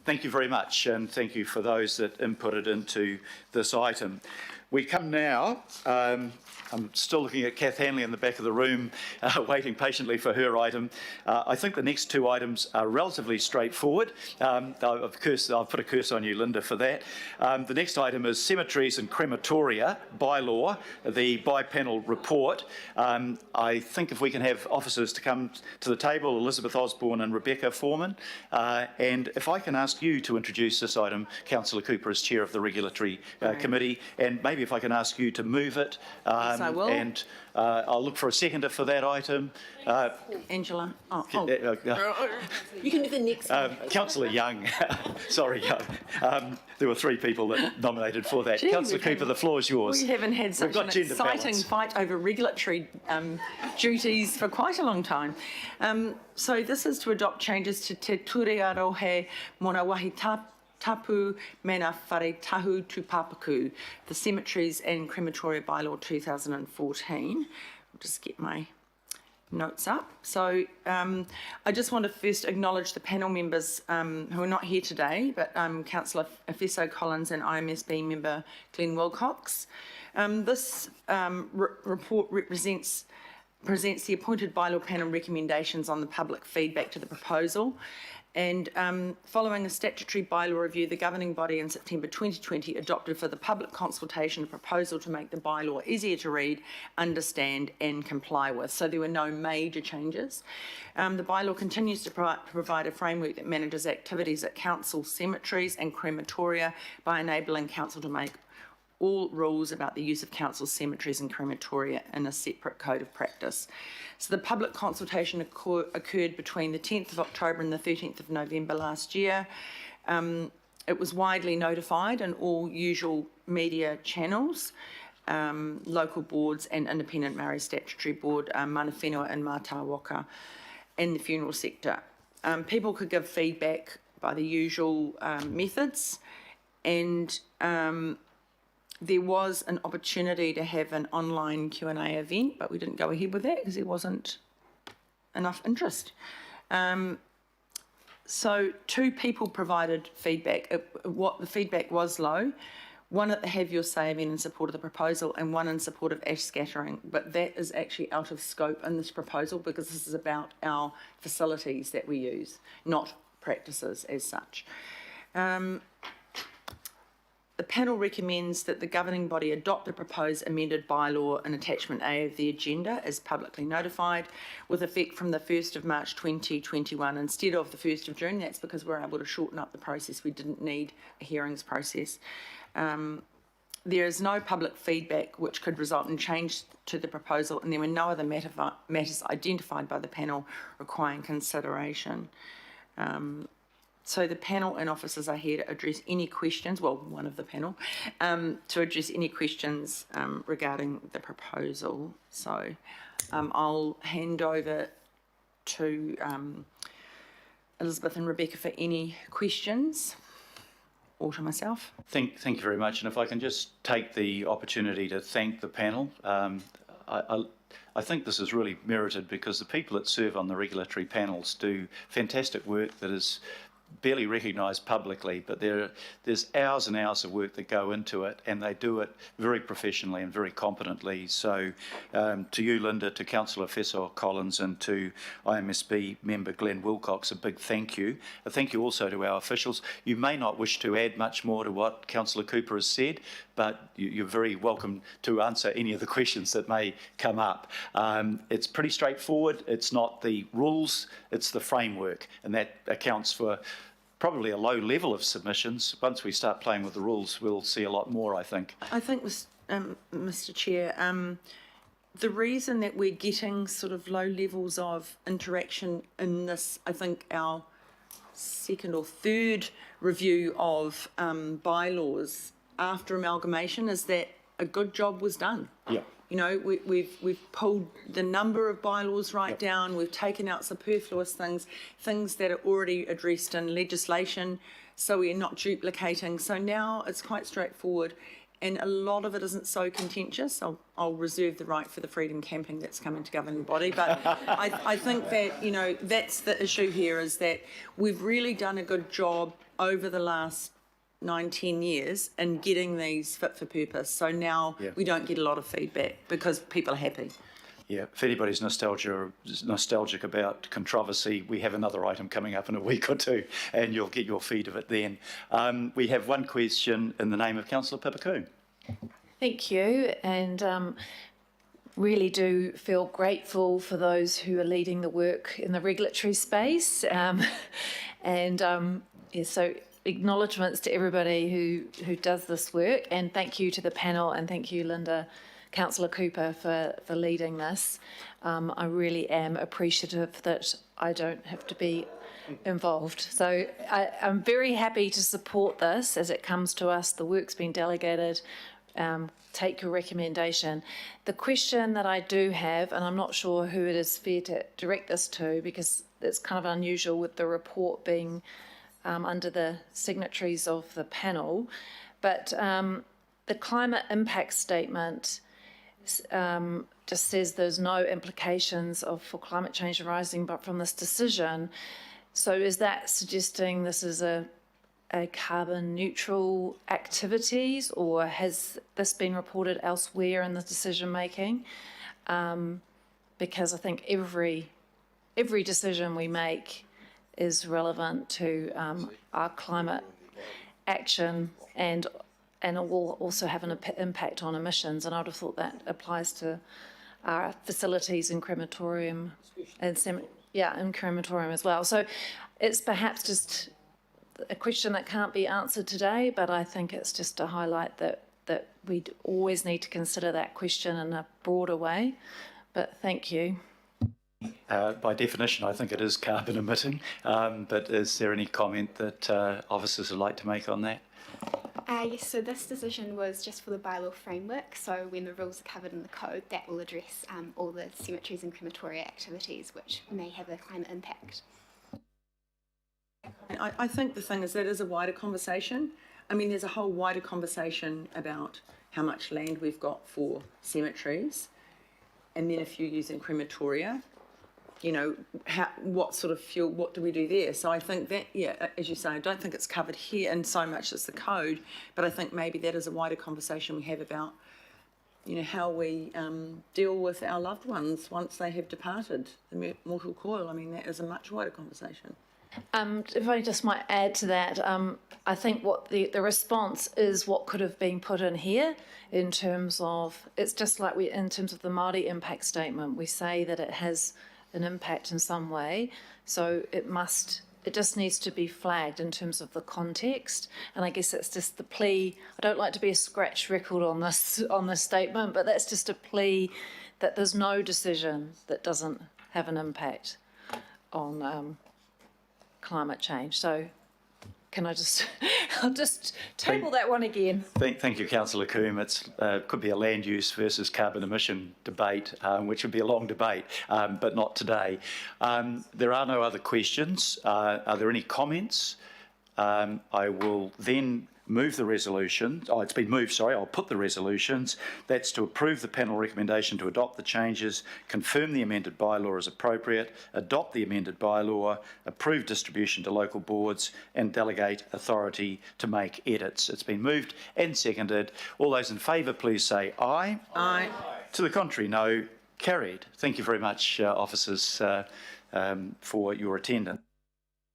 Thank you very much, and thank you for those that inputted into this item. We come now, I'm still looking at Kath Hanley in the back of the room, waiting patiently for her item. I think the next two items are relatively straightforward. I'll put a curse on you, Linda, for that. The next item is Cemeteries and Crematoria bylaw, the bi-panel report. I think if we can have officers to come to the table, Elizabeth Osborne and Rebecca Foreman, and if I can ask you to introduce this item, Councillor Cooper, as Chair of the Regulatory Committee, and maybe if I can ask you to move it. Yes, I will. And I'll look for a seconder for that item. Angela. You can do the next one. Councillor Young. Sorry, there were three people that nominated for that. Councillor Cooper, the floor is yours. We haven't had such an exciting fight over regulatory duties for quite a long time. So this is to adopt changes to Te Ture Arohe Mona Wahi Tapu Mena Whare Tahu Tupapaku, the Cemeteries and Crematoria Bylaw 2014. I'll just get my notes up. So I just want to first acknowledge the panel members who are not here today, but Councillor Efeso Collins and IMSB member Glenn Wilcox. This report presents the appointed bylaw panel recommendations on the public feedback to the proposal. And following a statutory bylaw review, the governing body in September 2020 adopted for the public consultation a proposal to make the bylaw easier to read, understand and comply with. So there were no major changes. The bylaw continues to provide a framework that manages activities at council cemeteries and crematoria by enabling council to make all rules about the use of council cemeteries and crematoria in a separate code of practice. So the public consultation occurred between the 10th of October and the 13th of November last year. It was widely notified in all usual media channels, local boards and independent Maori Statutory Board, Mana Whenua and Mātāwaka, and the funeral sector. People could give feedback by the usual methods, and there was an opportunity to have an online Q&A event, but we didn't go ahead with that because there wasn't enough interest. So two people provided feedback. The feedback was low. One at the Have Your Say event in support of the proposal and one in support of ash scattering, but that is actually out of scope in this proposal because this is about our facilities that we use, not practices as such. The panel recommends that the governing body adopt the proposed amended bylaw in attachment A of the agenda as publicly notified with effect from the 1st of March 2021 instead of the 1st of June. That's because we're able to shorten up the process. We didn't need a hearings process. There is no public feedback which could result in change to the proposal, and there were no other matters identified by the panel requiring consideration. So the panel and officers are here to address any questions, well, one of the panel, to address any questions regarding the proposal. So I'll hand over to Elizabeth and Rebecca for any questions, or to myself. Thank you very much. And if I can just take the opportunity to thank the panel. I think this is really merited because the people that serve on the regulatory panels do fantastic work that is barely recognised publicly, but there's hours and hours of work that go into it, and they do it very professionally and very competently. So to you, Linda, to Councillor Efeso Collins and to IMSB member Glenn Wilcox, a big thank you. A thank you also to our officials. You may not wish to add much more to what Councillor Cooper has said, but you're very welcome to answer any of the questions that may come up. It's pretty straightforward. It's not the rules, it's the framework, and that accounts for probably a low level of submissions. Once we start playing with the rules, we'll see a lot more, I think. I think, Mr. Chair, the reason that we're getting sort of low levels of interaction in this, I think our second or third review of bylaws after amalgamation is that a good job was done. Yeah. You know, we've pulled the number of bylaws right down, we've taken out superfluous things that are already addressed in legislation, so we're not duplicating. So now it's quite straightforward, and a lot of it isn't so contentious. I'll reserve the right for the freedom camping that's coming to governing body, but I think that, you know, that's the issue here, is that we've really done a good job over the last 9-10 years in getting these fit for purpose. So now we don't get a lot of feedback because people are happy. Yeah, if anybody's nostalgic about controversy, we have another item coming up in a week or two, and you'll get your feed of it then. We have one question in the name of Councillor Pipaku. Thank you, and really do feel grateful for those who are leading the work in the regulatory space, so acknowledgements to everybody who does this work, and thank you to the panel, and thank you, Linda, Councillor Cooper, for leading this. I really am appreciative that I don't have to be involved. So I'm very happy to support this as it comes to us. The work's been delegated. Take your recommendation. The question that I do have, and I'm not sure who it is fair to direct this to, because it's kind of unusual with the report being under the signatories of the panel, but the climate impact statement just says there's no implications for climate change arising but from this decision. So is that suggesting this is a carbon neutral activities, or has this been reported elsewhere in the decision making? Because I think every decision we make is relevant to our climate action, and it will also have an impact on emissions. And I would have thought that applies to our facilities in crematorium and in crematorium as well. So it's perhaps just a question that can't be answered today, but I think it's just to highlight that we always need to consider that question in a broader way. But thank you. By definition, I think it is carbon emitting, but is there any comment that officers would like to make on that? Yes, so this decision was just for the bylaw framework, so when the rules are covered in the code, that will address all the cemeteries and crematoria activities which may have a climate impact. I think the thing is that is a wider conversation. I mean, there's a whole wider conversation about how much land we've got for cemeteries, and then if you're using crematoria, you know, what sort of fuel, what do we do there? So I think that, as you say, I don't think it's covered here in so much as the code, but I think maybe that is a wider conversation we have about, you know, how we deal with our loved ones once they have departed the mortal coil. I mean, that is a much wider conversation. If I just might add to that, I think what the response is what could have been put in here in terms of, it's just like in terms of the Māori impact statement, we say that it has an impact in some way, so it just needs to be flagged in terms of the context. And I guess it's just the plea. I don't like to be a scratch record on this statement, but that's just a plea that there's no decision that doesn't have an impact on climate change. So can I just, I'll just table that one again. Thank you, Councillor Coombe. It could be a land use versus carbon emission debate, which would be a long debate, but not today. There are no other questions. Are there any comments? I will then move the resolution. Oh, it's been moved, sorry. I'll put the resolutions. That's to approve the panel recommendation to adopt the changes, confirm the amended bylaw as appropriate, adopt the amended bylaw, approve distribution to local boards, and delegate authority to make edits. It's been moved and seconded. All those in favour, please say aye. Aye. To the contrary, no. Carried. Thank you very much, officers, for your attendance.